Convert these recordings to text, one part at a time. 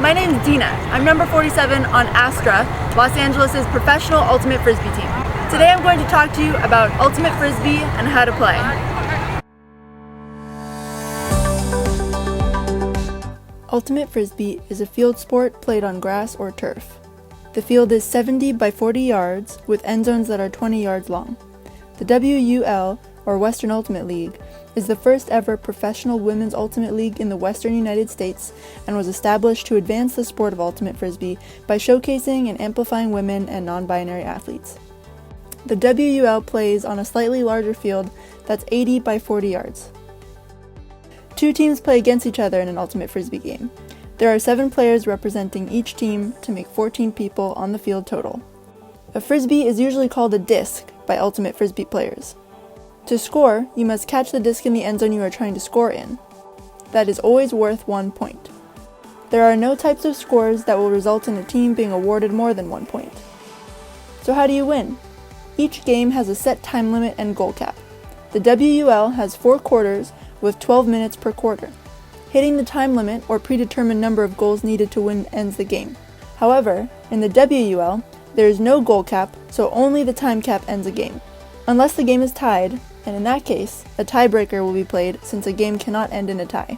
my name's Dena. I'm number 47 on Astra, Los Angeles' professional ultimate frisbee team. Today I'm going to talk to you about ultimate frisbee and how to play. Ultimate frisbee is a field sport played on grass or turf. The field is 70 by 40 yards with end zones that are 20 yards long. The WUL, or Western Ultimate League, is the first ever professional women's ultimate league in the western United States and was established to advance the sport of ultimate frisbee by showcasing and amplifying women and non-binary athletes. The WUL plays on a slightly larger field that's 80 by 40 yards. Two teams play against each other in an ultimate frisbee game. There are 7 players representing each team to make 14 people on the field total. A frisbee is usually called a disc by ultimate frisbee players. To score, you must catch the disc in the end zone you are trying to score in. That is always worth 1 point. There are no types of scores that will result in a team being awarded more than 1 point. So how do you win? Each game has a set time limit and goal cap. The WUL has 4 quarters with 12 minutes per quarter. Hitting the time limit or predetermined number of goals needed to win ends the game. However, in the WUL, there is no goal cap, so only the time cap ends a game. Unless the game is tied, and in that case, a tiebreaker will be played since a game cannot end in a tie.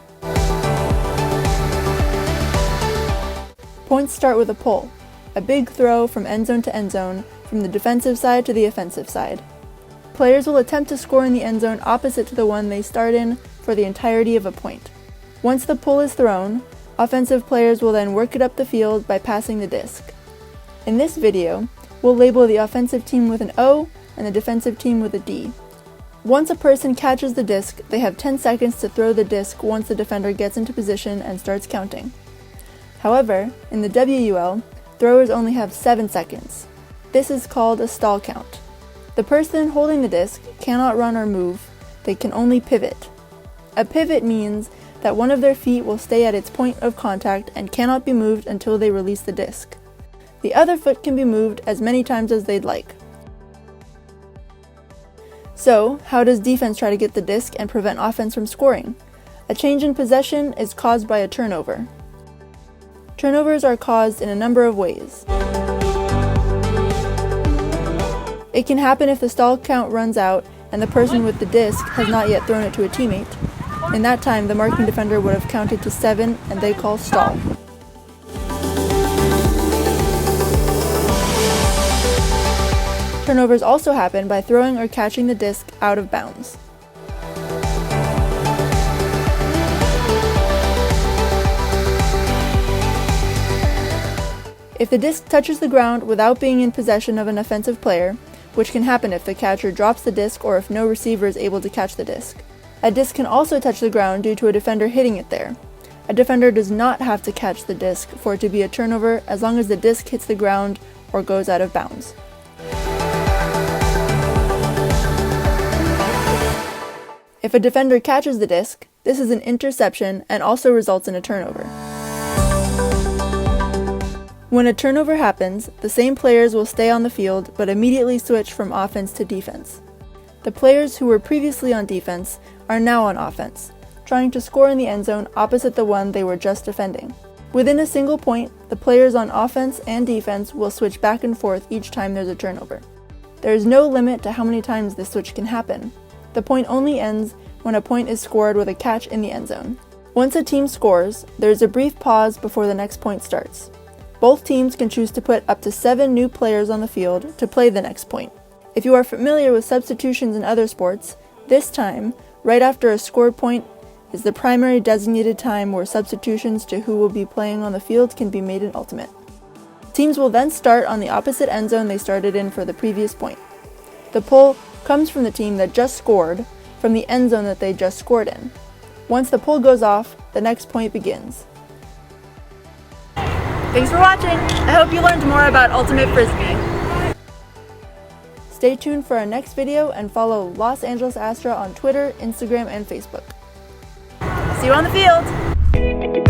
Points start with a pull, a big throw from end zone to end zone, from the defensive side to the offensive side. Players will attempt to score in the end zone opposite to the one they start in for the entirety of a point. Once the pull is thrown, offensive players will then work it up the field by passing the disc. In this video, we'll label the offensive team with an O and the defensive team with a D. Once a person catches the disc, they have 10 seconds to throw the disc once the defender gets into position and starts counting. However, in the WUL, throwers only have 7 seconds. This is called a stall count. The person holding the disc cannot run or move, they can only pivot. A pivot means that one of their feet will stay at its point of contact and cannot be moved until they release the disc. The other foot can be moved as many times as they'd like. So, how does defense try to get the disc and prevent offense from scoring? A change in possession is caused by a turnover. Turnovers are caused in a number of ways. It can happen if the stall count runs out and the person with the disc has not yet thrown it to a teammate. In that time, the marking defender would have counted to 7 and they call stall. Turnovers also happen by throwing or catching the disc out of bounds. If the disc touches the ground without being in possession of an offensive player, which can happen if the catcher drops the disc or if no receiver is able to catch the disc. A disc can also touch the ground due to a defender hitting it there. A defender does not have to catch the disc for it to be a turnover as long as the disc hits the ground or goes out of bounds. If a defender catches the disc, this is an interception and also results in a turnover. When a turnover happens, the same players will stay on the field but immediately switch from offense to defense. The players who were previously on defense are now on offense, trying to score in the end zone opposite the one they were just defending. Within a single point, the players on offense and defense will switch back and forth each time there's a turnover. There is no limit to how many times this switch can happen. The point only ends when a point is scored with a catch in the end zone. Once a team scores, there is a brief pause before the next point starts. Both teams can choose to put up to 7 new players on the field to play the next point. If you are familiar with substitutions in other sports, this time, right after a scored point, is the primary designated time where substitutions to who will be playing on the field can be made in ultimate. Teams will then start on the opposite end zone they started in for the previous point. The pull comes from the team that just scored from the end zone that they just scored in. Once the pull goes off, the next point begins. Thanks for watching! I hope you learned more about ultimate frisbee. Stay tuned for our next video and follow Los Angeles Astra on Twitter, Instagram, and Facebook. See you on the field!